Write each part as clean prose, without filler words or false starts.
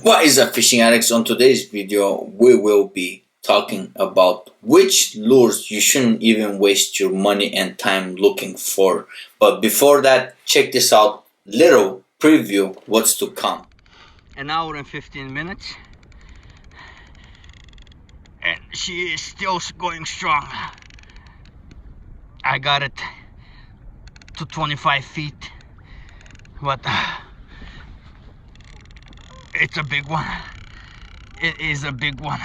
What is up, fishing addicts? On today's video, we will be talking about which lures you shouldn't even waste your money and time looking for. But before that, check this out. Little preview what's to come. An hour and 15 minutes. And she is still going strong. I got it to 25 feet. But it's a big one. It is a big one.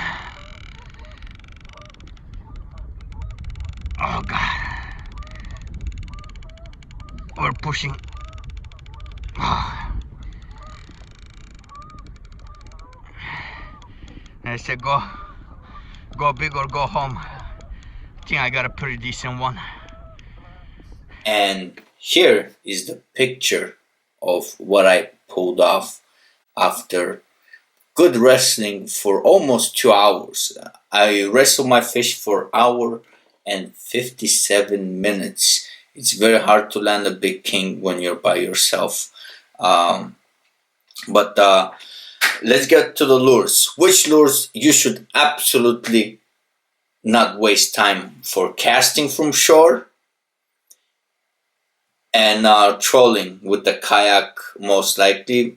Oh God. We're pushing. Oh. I said go big or go home. I think I got a pretty decent one. And here is the picture of what I pulled off after good wrestling for almost 2 hours. I wrestled my fish for an hour and 57 minutes. It's very hard to land a big king when you're by yourself. But let's get to the lures. Which lures you should absolutely not waste time for casting from shore and trolling with the kayak, most likely.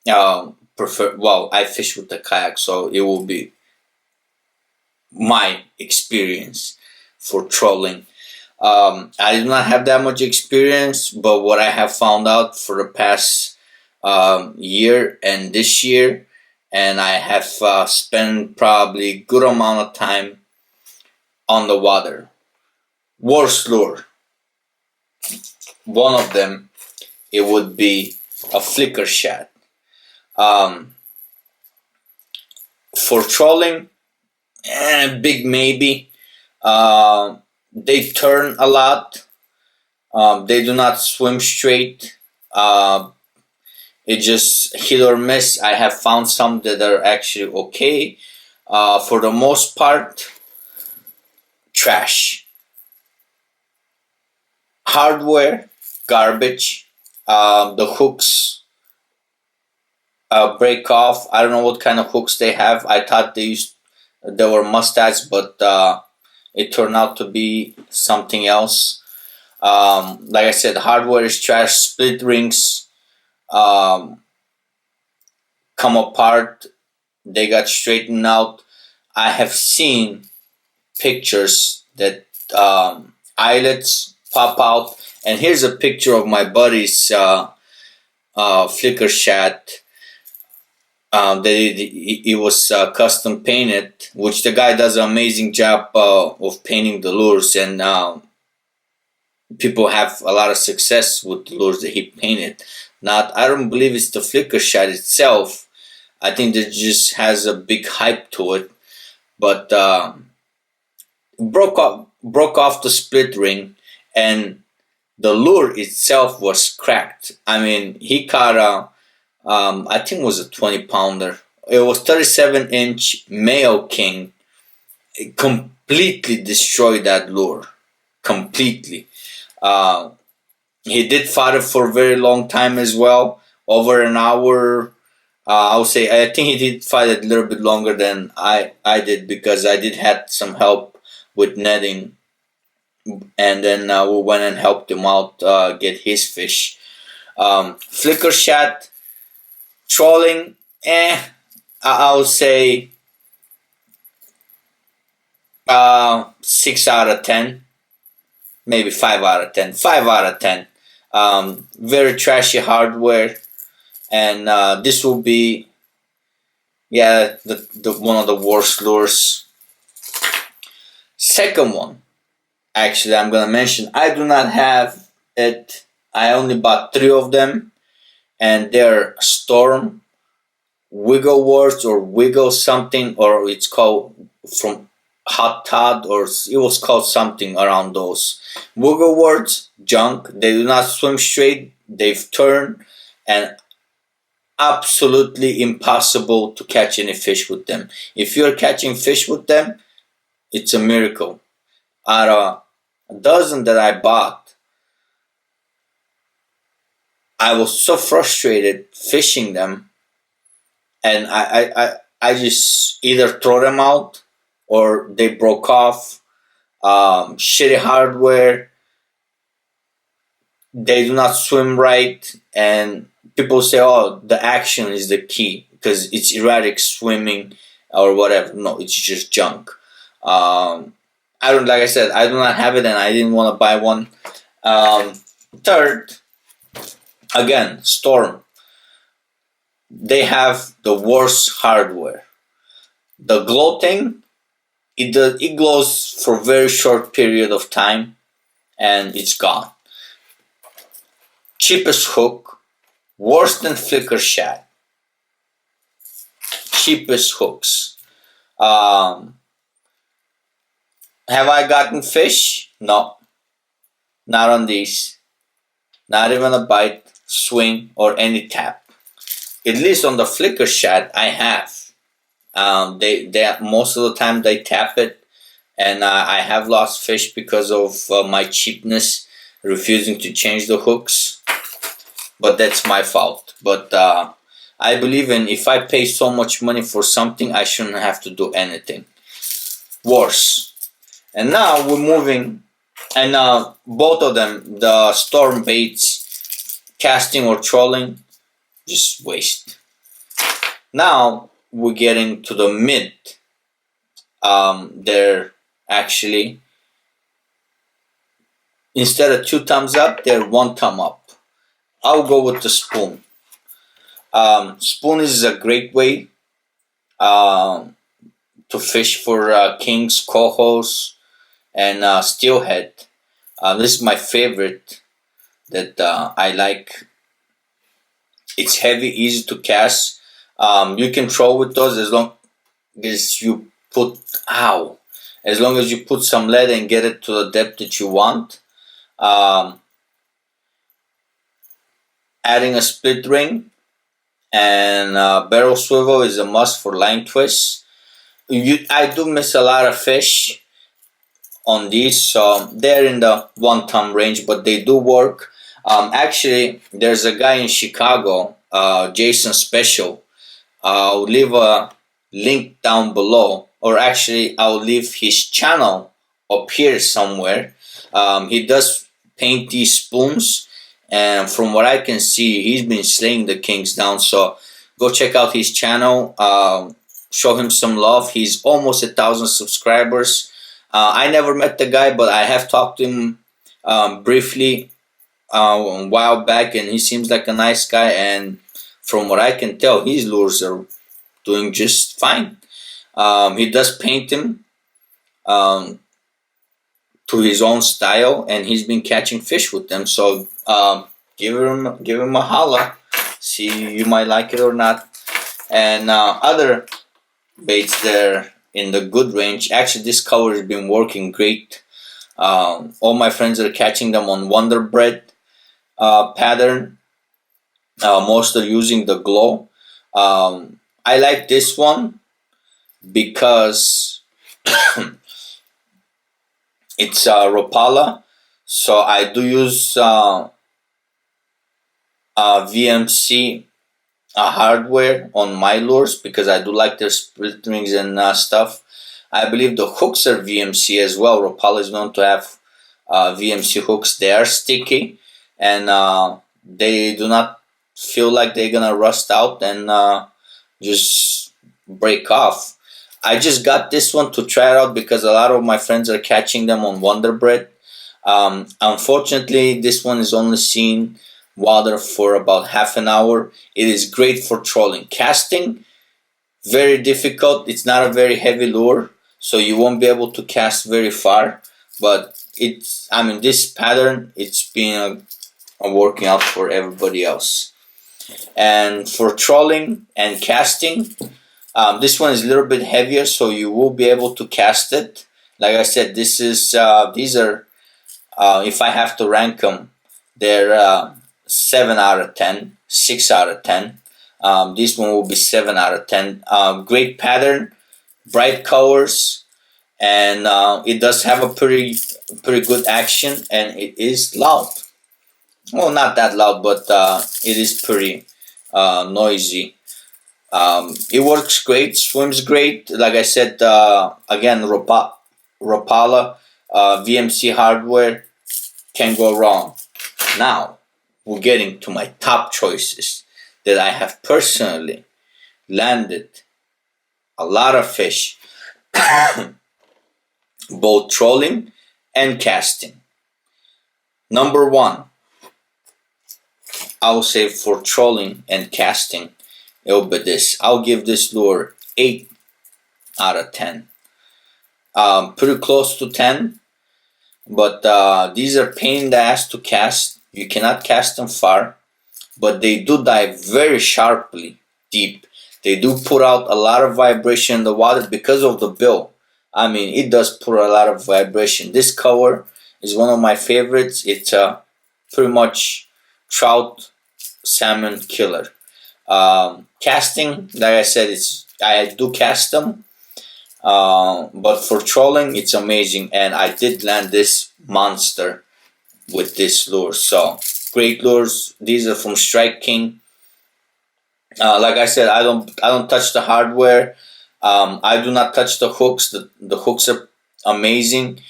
I fish with the kayak, so it will be my experience for trolling. I do not have that much experience, but what I have found out for the past year and this year, and I have spent probably a good amount of time on the water. Worst lure. One of them, it would be a flicker shad. For trolling, big maybe. They turn a lot. They do not swim straight. It just hit or miss. I have found some that are actually okay. For the most part, trash. Hardware, garbage. The hooks break off. I don't know what kind of hooks they have. I thought they were mustaches, but it turned out to be something else. Like I said, hardware is trash. Split rings come apart. They got straightened out. I have seen pictures that eyelets pop out. And here's a picture of my buddy's flicker shad. It was custom painted, which the guy does an amazing job of painting the lures, and people have a lot of success with the lures that he painted. I don't believe it's the flicker shad itself. I think that just has a big hype to it, but broke off the split ring, and the lure itself was cracked. I mean, he caught I think it was a 20-pounder. It was 37-inch male king. It completely destroyed that lure. Completely. He did fight it for a very long time as well. Over an hour. I would say, I think he did fight it a little bit longer than I did, because I did had some help with netting. And then we went and helped him out get his fish. Flicker shad. Trolling, I'll say 6 out of 10, maybe 5 out of 10. 5 out of 10. Very trashy hardware, and this will be, the one of the worst lures. Second one, actually, I'm gonna mention. I do not have it. I only bought 3 of them. And they're Storm, Wiggle Words, or Wiggle something, or it's called from Hot Todd, or it was called something around those. Wiggle Words, junk. They do not swim straight. They've turned, and absolutely impossible to catch any fish with them. If you're catching fish with them, it's a miracle. Out of a dozen that I bought, I was so frustrated fishing them, and I just either throw them out or they broke off. Shitty hardware, they do not swim right, and people say, "Oh, the action is the key because it's erratic swimming or whatever." No, it's just junk. I don't, like I said, I do not have it, and I didn't want to buy one. Um, Third, again, Storm. They have the worst hardware. The glow thing, it glows for a very short period of time, and it's gone. Cheapest hook, worse than flicker shad. Cheapest hooks. Um, have I gotten fish? No, not on these. Not even a bite, swing, or any tap. At least on the flicker shad, I have. They most of the time they tap it, and I have lost fish because of my cheapness, refusing to change the hooks. But that's my fault. But I believe in, if I pay so much money for something, I shouldn't have to do anything worse. And now we're moving, and both of them, the storm baits, casting or trolling, just waste. Now we're getting to the mid. They're actually, instead of 2 thumbs up, they're 1 thumb up. I'll go with the spoon. Spoon is a great way to fish for kings, cohos, and steelhead. This is my favorite that I like. It's heavy, easy to cast. You can throw with those as long as you put, as long as you put some lead and get it to the depth that you want. Adding a split ring and barrel swivel is a must for line twists. I do miss a lot of fish on these, so they're in the 1 thumb range, but they do work. Actually, there's a guy in Chicago, Jason Special. I'll leave a link down below, or actually, I'll leave his channel up here somewhere. He does paint these spoons, and from what I can see, he's been slaying the kings down. So go check out his channel. Show him some love. He's almost 1,000 subscribers. I never met the guy, but I have talked to him briefly a while back, and he seems like a nice guy. And from what I can tell, his lures are doing just fine. He does paint them to his own style, and he's been catching fish with them. So give him a holla. See, you might like it or not. And other baits there in the good range. Actually, this color has been working great. All my friends are catching them on Wonder Bread pattern. Most are using the glow. I like this one because it's Rapala. So I do use VMC hardware on my lures because I do like their split rings and stuff. I believe the hooks are VMC as well. Rapala is known to have VMC hooks. They are sticky, and they do not feel like they're gonna rust out and just break off. I just got this one to try it out because a lot of my friends are catching them on Wonder Bread. Unfortunately, this one is only seen water for about half an hour. It is great for trolling. Casting, very difficult. It's not a very heavy lure, so you won't be able to cast very far. But this pattern, it's been working out for everybody else. And for trolling and casting, this one is a little bit heavier, so you will be able to cast it. Like I said, these are, if I have to rank them, they're 7 out of 10, 6 out of 10. This one will be 7 out of 10. Great pattern, bright colors, and it does have a pretty good action, and it is loud. Well, not that loud, but it is pretty noisy. It works great, swims great. Like I said, again, Rapala, VMC hardware, can't go wrong. Now, we're getting to my top choices that I have personally landed a lot of fish, both trolling and casting. Number one, I will say for trolling and casting, it'll be this. I'll give this lure 8 out of 10. Pretty close to 10, but these are pain in the ass to cast. You cannot cast them far, but they do dive very sharply deep. They do put out a lot of vibration in the water because of the bill. I mean, it does put a lot of vibration. This color is one of my favorites. It's pretty much trout salmon killer. Casting, like I said, I do cast them, but for trolling, it's amazing. And I did land this monster with this lure. So great lures. These are from Strike King. Like I said, I don't touch the hardware. I do not touch the hooks. The hooks are amazing.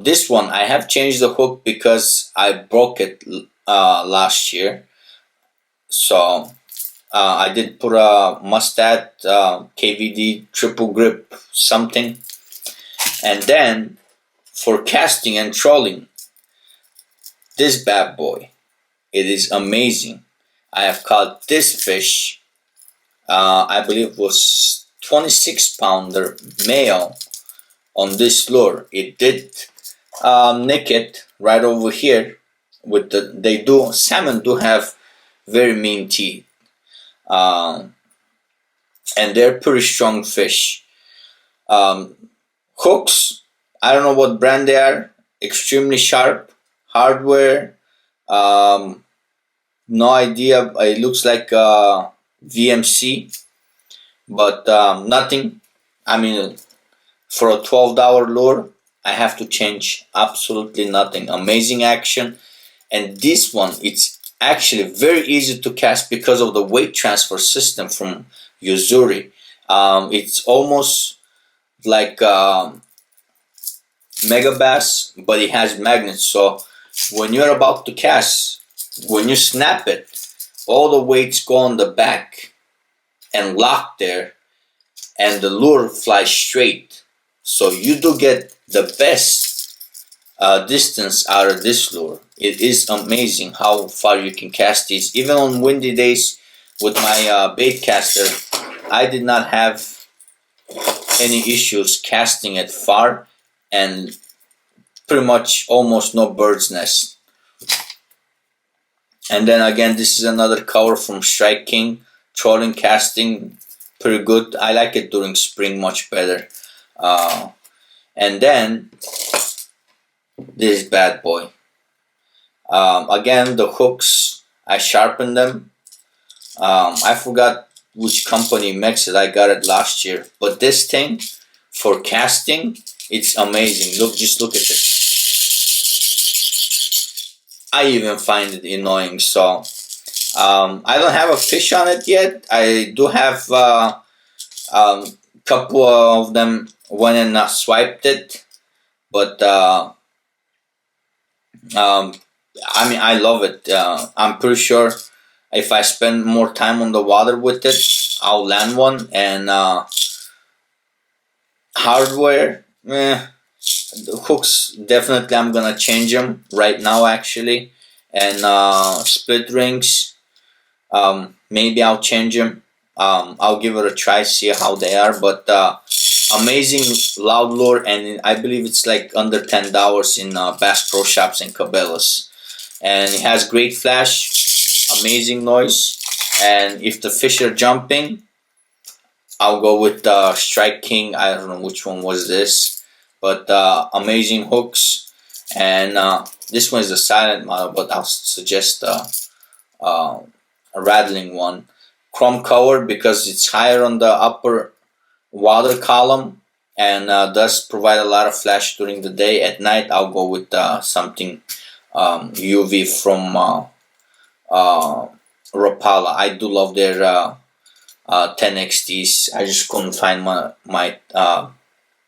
This one I have changed the hook because I broke it last year. So I did put a Mustad KVD triple grip something, and then for casting and trolling, this bad boy, it is amazing. I have caught this fish. I believe it was 26-pounder male on this lure. It did nick it right over here. With salmon do have very mean teeth, and they're pretty strong fish. Hooks, I don't know what brand they are. Extremely sharp hardware. No idea. It looks like VMC, but nothing. I mean, for a $12 lure, I have to change absolutely nothing. Amazing action, and this one, it's actually very easy to cast because of the weight transfer system from Yuzuri. It's almost like Mega Bass, but it has magnets. So when you're about to cast, when you snap it, all the weights go on the back and lock there, and the lure flies straight. So you do get the best distance out of this lure. It is amazing how far you can cast these. Even on windy days with my bait caster, I did not have any issues casting it far, and pretty much almost no bird's nest. And then again, this is another color from Strike King. Trolling, casting, pretty good. I like it during spring much better. And then this bad boy. Again, the hooks, I sharpened them. I forgot which company makes it. I got it last year. But this thing, for casting, it's amazing. Just look at it. I even find it annoying. So I don't have a fish on it yet. I do have couple of them went and swiped it, but I mean, I love it. I'm pretty sure if I spend more time on the water with it, I'll land one. And hardware, the hooks, definitely I'm gonna change them right now actually. And split rings, maybe I'll change them. I'll give it a try, see how they are. But amazing loud lure, and I believe it's like under $10 in Bass Pro Shops and Cabela's. And it has great flash, amazing noise, and if the fish are jumping, I'll go with Strike King. I don't know which one was this, but amazing hooks. And this one is a silent model, but I'll suggest a rattling one. Chrome color because it's higher on the upper water column, and does provide a lot of flash during the day. At night, I'll go with something UV from Rapala. I do love their 10XTs. I just couldn't find my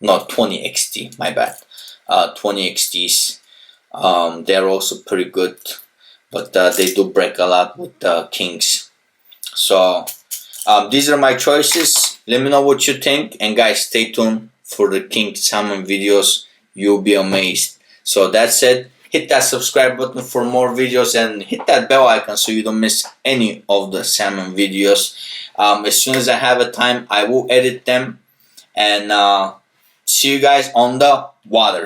not 20XT, my bad. 20XTs. They're also pretty good, but they do break a lot with the Kings. So these are my choices. Let me know what you think, and guys, stay tuned for the King Salmon videos. You'll be amazed. So that's it. Hit that subscribe button for more videos and hit that bell icon so you don't miss any of the salmon videos. As soon as I have a time, I will edit them, and see you guys on the water.